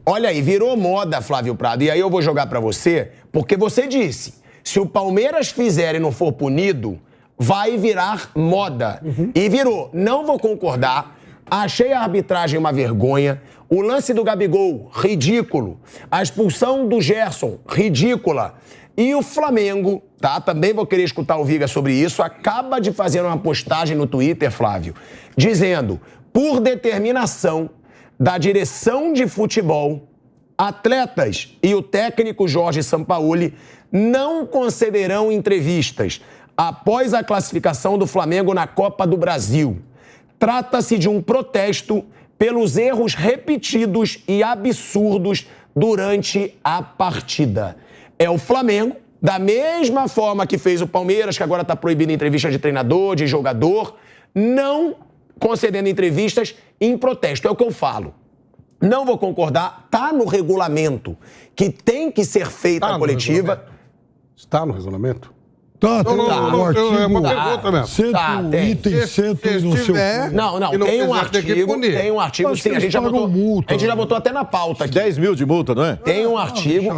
Olha aí, virou moda, Flávio Prado. E aí eu vou jogar pra você, porque você disse, se o Palmeiras fizer e não for punido, vai virar moda. E virou. Não vou concordar. Achei a arbitragem uma vergonha. O lance do Gabigol, ridículo. A expulsão do Gerson, ridícula. E o Flamengo, tá? Também vou querer escutar o Viga sobre isso. Acaba de fazer uma postagem no Twitter, Flávio, dizendo, por determinação da direção de futebol, atletas e o técnico Jorge Sampaoli não concederão entrevistas após a classificação do Flamengo na Copa do Brasil. Trata-se de um protesto pelos erros repetidos e absurdos durante a partida. É o Flamengo, da mesma forma que fez o Palmeiras, que agora está proibindo entrevista de treinador, de jogador, não concedendo entrevistas em protesto. É o que eu falo. Não vou concordar, está no regulamento que tem que ser feita a coletiva. Está no regulamento? Tá, tem um artigo, é uma pergunta mesmo. Tem. Item 100 e não sei o quê. Não, tem um artigo, sim, a gente já botou até na pauta aqui. 10 mil de multa, não é? Tem um artigo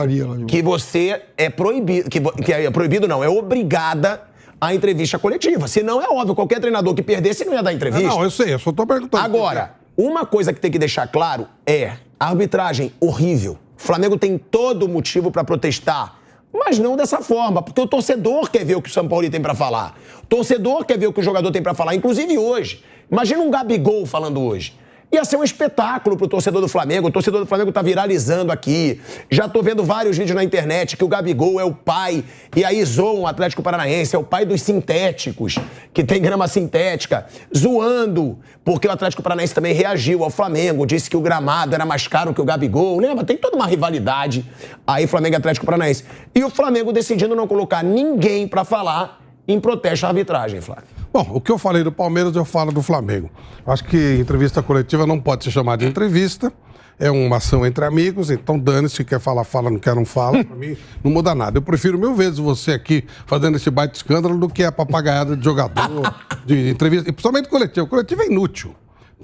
que você é proibido, que é proibido não, é obrigada a entrevista coletiva. Senão é óbvio, qualquer treinador que perdesse não ia dar entrevista. Não, eu sei, eu só tô perguntando. Agora, uma coisa que tem que deixar claro é a arbitragem horrível. O Flamengo tem todo motivo para protestar. Mas não dessa forma, porque o torcedor quer ver o que o Sampaoli tem pra falar. O torcedor quer ver o que o jogador tem pra falar, inclusive hoje. Imagina um Gabigol falando hoje. Ia ser um espetáculo pro torcedor do Flamengo. O torcedor do Flamengo tá viralizando aqui. Já tô vendo vários vídeos na internet que o Gabigol é o pai, e aí zoam o Atlético Paranaense, é o pai dos sintéticos, que tem grama sintética, zoando, porque o Atlético Paranaense também reagiu ao Flamengo, disse que o gramado era mais caro que o Gabigol. Lembra? Tem toda uma rivalidade aí, Flamengo e Atlético Paranaense. E o Flamengo decidindo não colocar ninguém pra falar em protesto à arbitragem, Flávio. Bom, o que eu falei do Palmeiras, eu falo do Flamengo. Acho que entrevista coletiva não pode ser chamada de entrevista. É uma ação entre amigos, então dane-se, quer falar, fala, não quer, não fala. Pra mim, não muda nada. Eu prefiro 1000 vezes você aqui fazendo esse baita escândalo do que a papagaiada de jogador, de entrevista. E principalmente coletivo. Coletivo é inútil.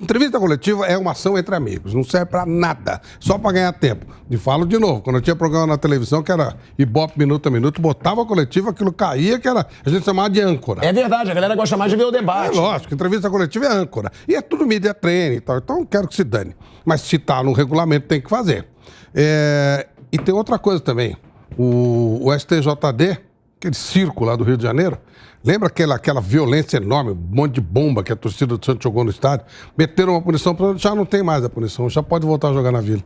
Entrevista coletiva é uma ação entre amigos, não serve pra nada, só pra ganhar tempo. E falo de novo, quando eu tinha programa na televisão que era Ibope minuto a minuto, botava a coletiva, aquilo caía, que era, a gente chamava de âncora. É verdade, a galera gosta mais de ver o debate. É lógico, entrevista coletiva é âncora. E é tudo mídia treino e tal, então quero que se dane. Mas se tá no regulamento, tem que fazer. E tem outra coisa também, o STJD, aquele circo lá do Rio de Janeiro, lembra aquela violência enorme, um monte de bomba que a torcida do Santos jogou no estádio? Meteram uma punição, já não tem mais a punição, já pode voltar a jogar na Vila.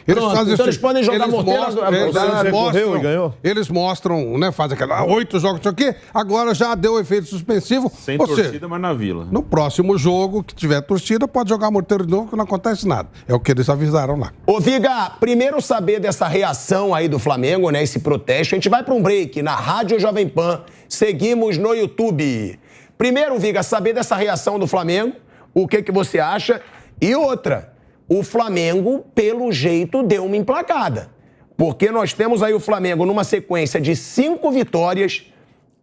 Então eles podem jogar morteiras... Eles mostram, né, fazem aquela 8 jogos, não sei o quê, agora já deu efeito suspensivo. Sem torcida, mas na Vila. No próximo jogo, que tiver torcida, pode jogar morteiro de novo, que não acontece nada. É o que eles avisaram lá. Ô, Viga, primeiro saber dessa reação aí do Flamengo, né, esse protesto. A gente vai para um break na Rádio Jovem Pan. Seguimos no YouTube. Primeiro, Viga, saber dessa reação do Flamengo, o que você acha. E outra, o Flamengo, pelo jeito, deu uma emplacada. Porque nós temos aí o Flamengo numa sequência de 5 vitórias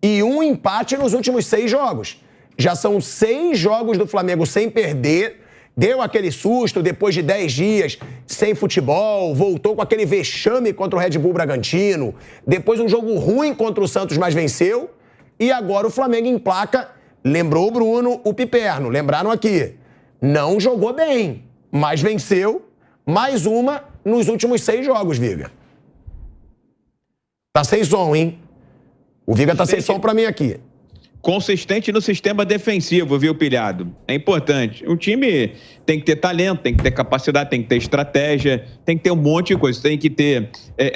e 1 empate nos últimos 6 jogos. Já são 6 jogos do Flamengo sem perder. Deu aquele susto depois de 10 dias sem futebol, voltou com aquele vexame contra o Red Bull Bragantino, depois um jogo ruim contra o Santos, mas venceu, e agora o Flamengo emplaca, lembrou o Bruno, o Piperno, lembraram aqui, não jogou bem, mas venceu, mais uma nos últimos 6 jogos, Viga. Tá sem som, hein? O Viga tá sem som pra mim aqui. Consistente no sistema defensivo, viu, Pilhado? É importante. Um time tem que ter talento, tem que ter capacidade, tem que ter estratégia, tem que ter um monte de coisa. Tem que ter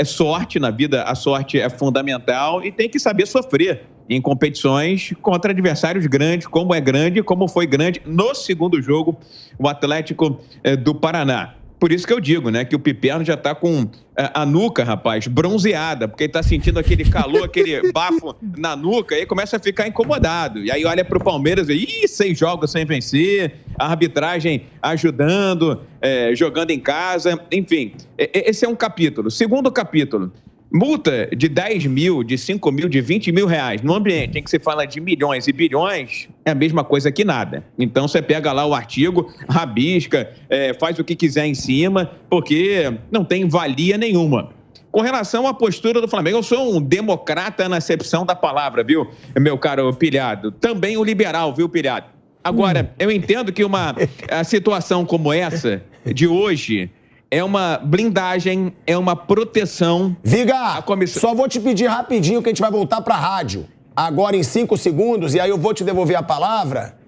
sorte na vida, a sorte é fundamental, e tem que saber sofrer em competições contra adversários grandes, como é grande, como foi grande no segundo jogo, o Atlético do Paraná. Por isso que eu digo, né, que o Piperno já tá com a nuca, rapaz, bronzeada, porque ele tá sentindo aquele calor, aquele bafo na nuca, e aí começa a ficar incomodado. E aí olha pro Palmeiras e 6 jogos sem vencer, a arbitragem ajudando, jogando em casa, enfim. Esse é um capítulo. Segundo capítulo, Multa de 10 mil, de 5 mil, de 20 mil reais no ambiente em que se fala de milhões e bilhões é a mesma coisa que nada. Então você pega lá o artigo, rabisca, faz o que quiser em cima, porque não tem valia nenhuma. Com relação à postura do Flamengo, eu sou um democrata na acepção da palavra, viu, meu caro Pilhado? Também o liberal, viu, Pilhado? Agora, eu entendo que a situação como essa, de hoje, é uma blindagem, é uma proteção. Viga, só vou te pedir rapidinho que a gente vai voltar para a rádio. Agora em 5 segundos, e aí eu vou te devolver a palavra.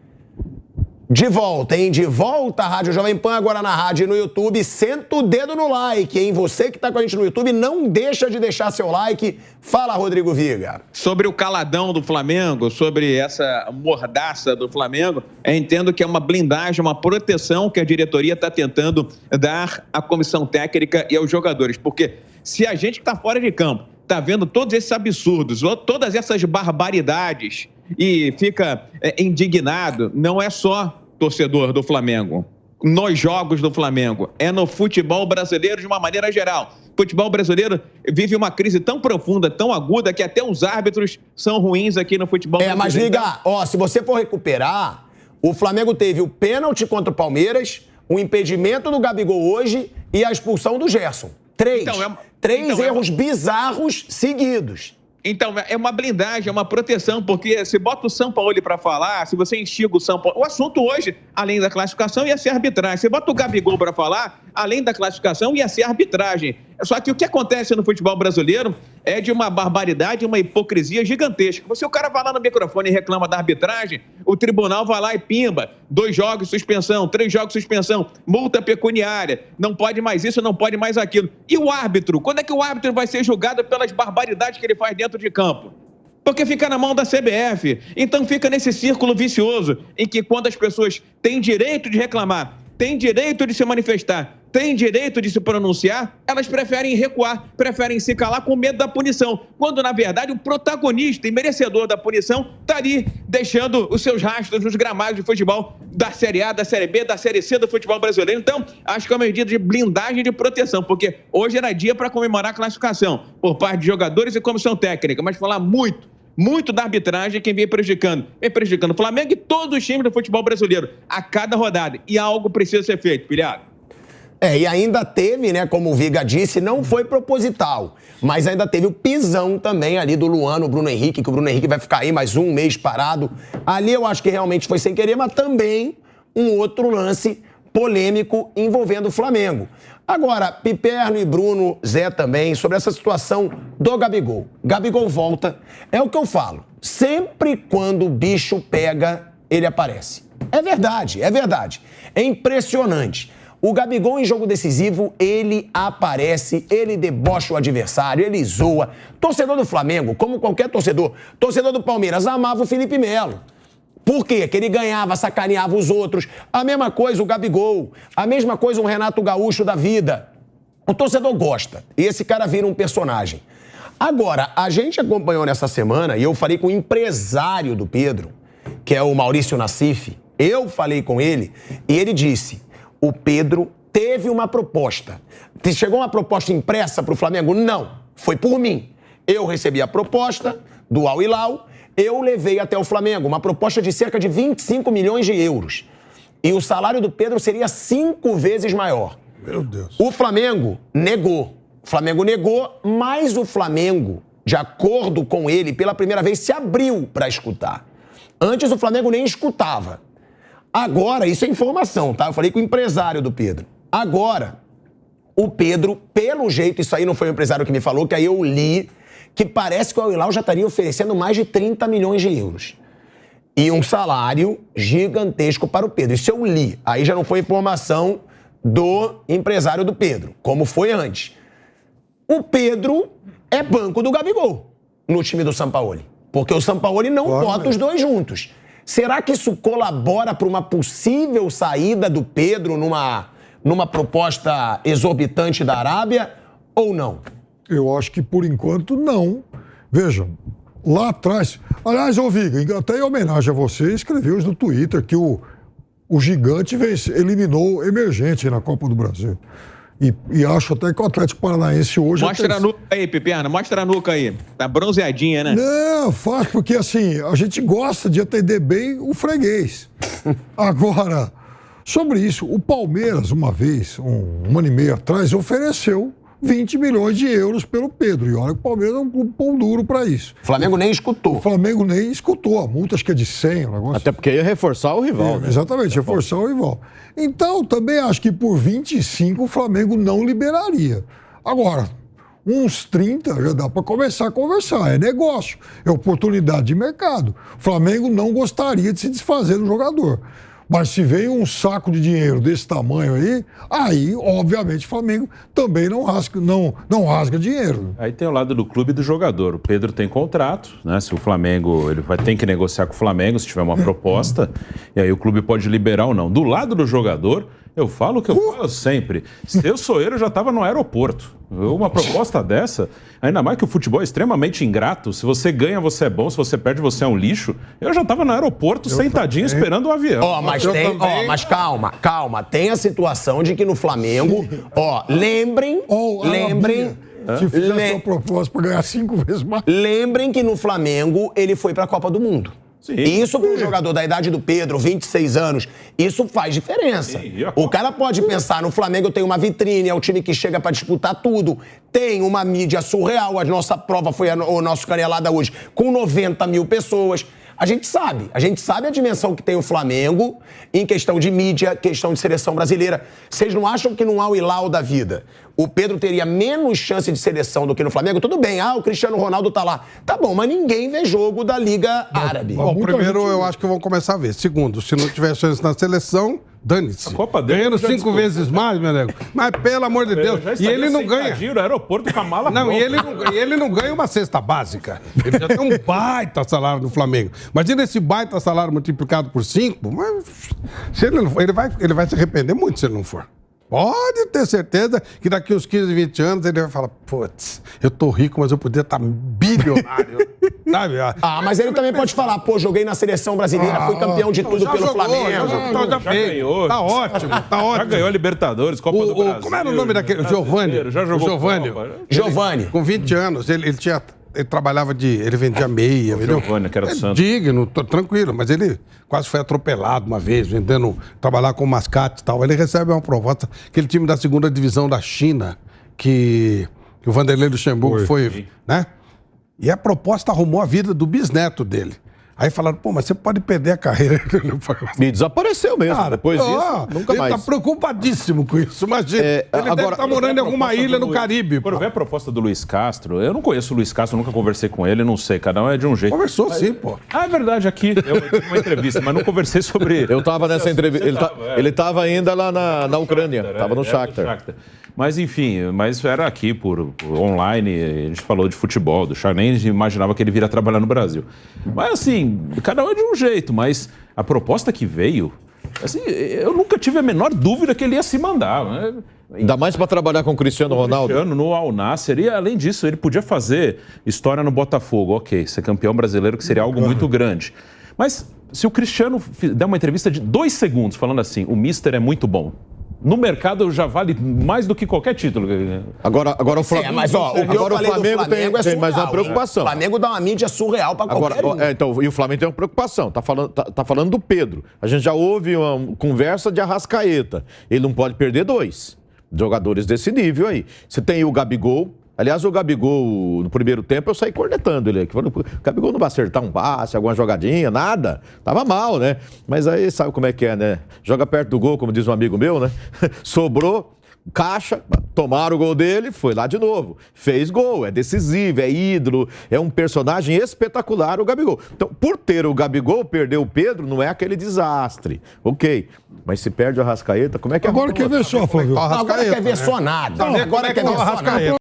De volta, hein? De volta à Rádio Jovem Pan, agora na rádio e no YouTube. Senta o dedo no like, hein? Você que tá com a gente no YouTube, não deixa de deixar seu like. Fala, Rodrigo Viga. Sobre o caladão do Flamengo, sobre essa mordaça do Flamengo, eu entendo que é uma blindagem, uma proteção que a diretoria está tentando dar à comissão técnica e aos jogadores. Porque se a gente que tá fora de campo tá vendo todos esses absurdos, todas essas barbaridades e fica indignado, não é só torcedor do Flamengo, nos jogos do Flamengo, é no futebol brasileiro de uma maneira geral. O futebol brasileiro vive uma crise tão profunda, tão aguda, que até os árbitros são ruins aqui no futebol brasileiro. Mas liga, se você for recuperar, o Flamengo teve o pênalti contra o Palmeiras, o impedimento do Gabigol hoje e a expulsão do Gerson. Três erros bizarros seguidos. Então, é uma blindagem, é uma proteção, porque se bota o Sampaoli para falar, se você instiga o Sampaoli... O assunto hoje, além da classificação, ia ser arbitragem. Se bota o Gabigol para falar, além da classificação, ia ser arbitragem. Só que o que acontece no futebol brasileiro é de uma barbaridade, uma hipocrisia gigantesca. Se o cara vai lá no microfone e reclama da arbitragem, o tribunal vai lá e pimba. 2 jogos, suspensão, 3 jogos, suspensão, multa pecuniária, não pode mais isso, não pode mais aquilo. E o árbitro? Quando é que o árbitro vai ser julgado pelas barbaridades que ele faz dentro de campo? Porque fica na mão da CBF. Então fica nesse círculo vicioso em que quando as pessoas têm direito de reclamar, têm direito de se manifestar, têm direito de se pronunciar, elas preferem recuar, preferem se calar com medo da punição, quando na verdade o protagonista e merecedor da punição está ali deixando os seus rastros nos gramados de futebol da Série A, da Série B, da Série C do futebol brasileiro. Então, acho que é uma medida de blindagem e de proteção, porque hoje era dia para comemorar a classificação por parte de jogadores e comissão técnica, mas falar muito da arbitragem, quem vem prejudicando o Flamengo e todos os times do futebol brasileiro a cada rodada. E algo precisa ser feito, Pilhado. E ainda teve, né, como o Viga disse, não foi proposital, mas ainda teve o pisão também ali do Luan, o Bruno Henrique, que o Bruno Henrique vai ficar aí mais um mês parado. Ali eu acho que realmente foi sem querer, mas também um outro lance polêmico envolvendo o Flamengo. Agora, Piperno e Bruno, Zé também, sobre essa situação do Gabigol. Gabigol volta, é o que eu falo, sempre quando o bicho pega, ele aparece. É verdade, é verdade. É impressionante. O Gabigol em jogo decisivo, ele aparece, ele debocha o adversário, ele zoa. Torcedor do Flamengo, como qualquer torcedor do Palmeiras, amava o Felipe Melo. Por quê? Que ele ganhava, sacaneava os outros. A mesma coisa o Gabigol, a mesma coisa um Renato Gaúcho da vida. O torcedor gosta, e esse cara vira um personagem. Agora, a gente acompanhou nessa semana, e eu falei com o empresário do Pedro, que é o Maurício Nassif, eu falei com ele, e ele disse, o Pedro teve uma proposta. Chegou uma proposta impressa para o Flamengo? Não, foi por mim. Eu recebi a proposta do Al Hilal, eu levei até o Flamengo uma proposta de cerca de 25 milhões de euros. E o salário do Pedro seria 5 vezes maior. Meu Deus. O Flamengo negou. O Flamengo negou, mas o Flamengo, de acordo com ele, pela primeira vez se abriu para escutar. Antes o Flamengo nem escutava. Agora, isso é informação, tá? Eu falei com o empresário do Pedro. Agora, o Pedro, pelo jeito, isso aí não foi o empresário que me falou, que aí eu li, que parece que o Al Hilal já estaria oferecendo mais de 30 milhões de euros. E um salário gigantesco para o Pedro. Isso eu li. Aí já não foi informação do empresário do Pedro, como foi antes. O Pedro é banco do Gabigol no time do Sampaoli. Porque o Sampaoli não bota os dois juntos. Será que isso colabora para uma possível saída do Pedro numa proposta exorbitante da Arábia ou não? Eu acho que, por enquanto, não. Vejam, lá atrás... Aliás, ô Viga, até em homenagem a você, escrevi hoje no Twitter que o gigante eliminou o emergente na Copa do Brasil. E acho até que o Atlético Paranaense hoje... Mostra a nuca aí, Piperno, mostra a nuca aí. Tá bronzeadinha, né? Não, faz, porque assim, a gente gosta de atender bem o freguês. Agora, sobre isso, o Palmeiras, uma vez, um ano e meio atrás, ofereceu 20 milhões de euros pelo Pedro. E olha que o Palmeiras é um clube pão duro para isso. O Flamengo nem escutou. O Flamengo nem escutou. A multa acho que é de 100, o negócio. Até porque ia reforçar o rival, né? Exatamente, reforçar o rival. Então, também acho que por 25 o Flamengo não liberaria. Agora, uns 30 já dá para começar a conversar. É negócio, é oportunidade de mercado. O Flamengo não gostaria de se desfazer do jogador. Mas se vem um saco de dinheiro desse tamanho aí, obviamente, o Flamengo também não rasga dinheiro. Aí tem o lado do clube e do jogador. O Pedro tem contrato, né? Se o Flamengo, ele vai ter que negociar com o Flamengo se tiver uma proposta, e aí o clube pode liberar ou não. Do lado do jogador, eu falo o que eu falo sempre. Se eu sou ele, eu já estava no aeroporto. Uma proposta dessa, ainda mais que o futebol é extremamente ingrato. Se você ganha, você é bom. Se você perde, você é um lixo. Eu já estava no aeroporto sentadinho esperando o avião. Mas calma. Tem a situação de que no Flamengo, lembrem... Se fizesse uma proposta para ganhar 5 vezes mais. Lembrem que no Flamengo ele foi para a Copa do Mundo. Sim. E isso para um jogador da idade do Pedro, 26 anos, isso faz diferença. Sim, o cara pode pensar, no Flamengo tem uma vitrine, é o time que chega para disputar tudo. Tem uma mídia surreal, a nossa prova foi o nosso Canelada hoje, com 90 mil pessoas. A gente sabe a dimensão que tem o Flamengo em questão de mídia, questão de seleção brasileira. Vocês não acham que não há o Hilal da vida? O Pedro teria menos chance de seleção do que no Flamengo? Tudo bem, o Cristiano Ronaldo tá lá. Tá bom, mas ninguém vê jogo da Liga Árabe. Bom, primeiro eu acho que vão começar a ver. Segundo, se não tiver chance na seleção, dane-se. A Copa dele ganhando 5 vezes mais, meu nego. Mas pelo amor de Deus. E ele não ganha. No aeroporto com a mala não, e ele não ganha uma cesta básica. Ele já tem um baita salário no Flamengo. Imagina esse baita salário multiplicado por 5, mas se ele não for, ele vai se arrepender muito se ele não for. Pode ter certeza que daqui uns 15, 20 anos ele vai falar, putz, eu tô rico, mas eu podia estar bilionário. Sabe? Mas ele também pode falar, joguei na seleção brasileira, fui campeão de tudo pelo Flamengo. Já ganhou. Tá ótimo. Já ganhou a Libertadores, Copa do Brasil. Como era o nome daquele? Giovanni. Já jogou Giovanni. Com 20 anos, ele trabalhava ele vendia meia. Giovanni, que era do Santos. Digno, tranquilo, mas ele quase foi atropelado uma vez, trabalhar com mascate e tal. Ele recebe uma proposta, aquele time da segunda divisão da China, que o Vanderlei Luxemburgo foi, né? E a proposta arrumou a vida do bisneto dele. Aí falaram, mas você pode perder a carreira. E desapareceu mesmo. Cara, depois disso, nunca mais. Ele tá preocupadíssimo com isso. Imagina, ele deve estar morando em alguma ilha no Caribe. Quando vê a proposta do Luiz Castro, eu não conheço o Luiz Castro, nunca conversei com ele, não sei, cada um é de um jeito. Conversou sim, pô. É verdade, aqui. Eu tive uma entrevista, mas não conversei sobre ele. Eu tava nessa entrevista. Ele tava ainda lá na Ucrânia, tava no Shakhtar. Mas enfim, era aqui por online, a gente falou de futebol, do Shakhtar, nem imaginava que ele viria trabalhar no Brasil. Mas assim, cada um é de um jeito, mas a proposta que veio, assim, eu nunca tive a menor dúvida que ele ia se mandar. Né? Ainda mais para trabalhar com o Cristiano Ronaldo. No Al Nassr, e além disso, ele podia fazer história no Botafogo, ok, ser campeão brasileiro, que seria algo muito grande. Mas se o Cristiano der uma entrevista de 2 segundos falando assim, o Mister é muito bom, no mercado já vale mais do que qualquer título. Agora o Flamengo. Mas o Flamengo tem mais uma preocupação. O Flamengo dá uma mídia surreal para qualquer um. Então, e o Flamengo tem uma preocupação. Tá falando do Pedro. A gente já houve uma conversa de Arrascaeta. Ele não pode perder 2 jogadores desse nível aí. Você tem o Gabigol. Aliás, o Gabigol, no primeiro tempo, eu saí cornetando ele. O Gabigol não vai acertar um passe, alguma jogadinha, nada. Tava mal, né? Mas aí sabe como é que é, né? Joga perto do gol, como diz um amigo meu, né? Sobrou, caixa, tomaram o gol dele, foi lá de novo. Fez gol, é decisivo, é ídolo, é um personagem espetacular o Gabigol. Então, por ter o Gabigol, perder o Pedro, não é aquele desastre. Ok. Mas se perde o Arrascaeta, como é que é? Agora quer ver só, Flávio. Agora quer ver só nada. Agora quer ver só nada.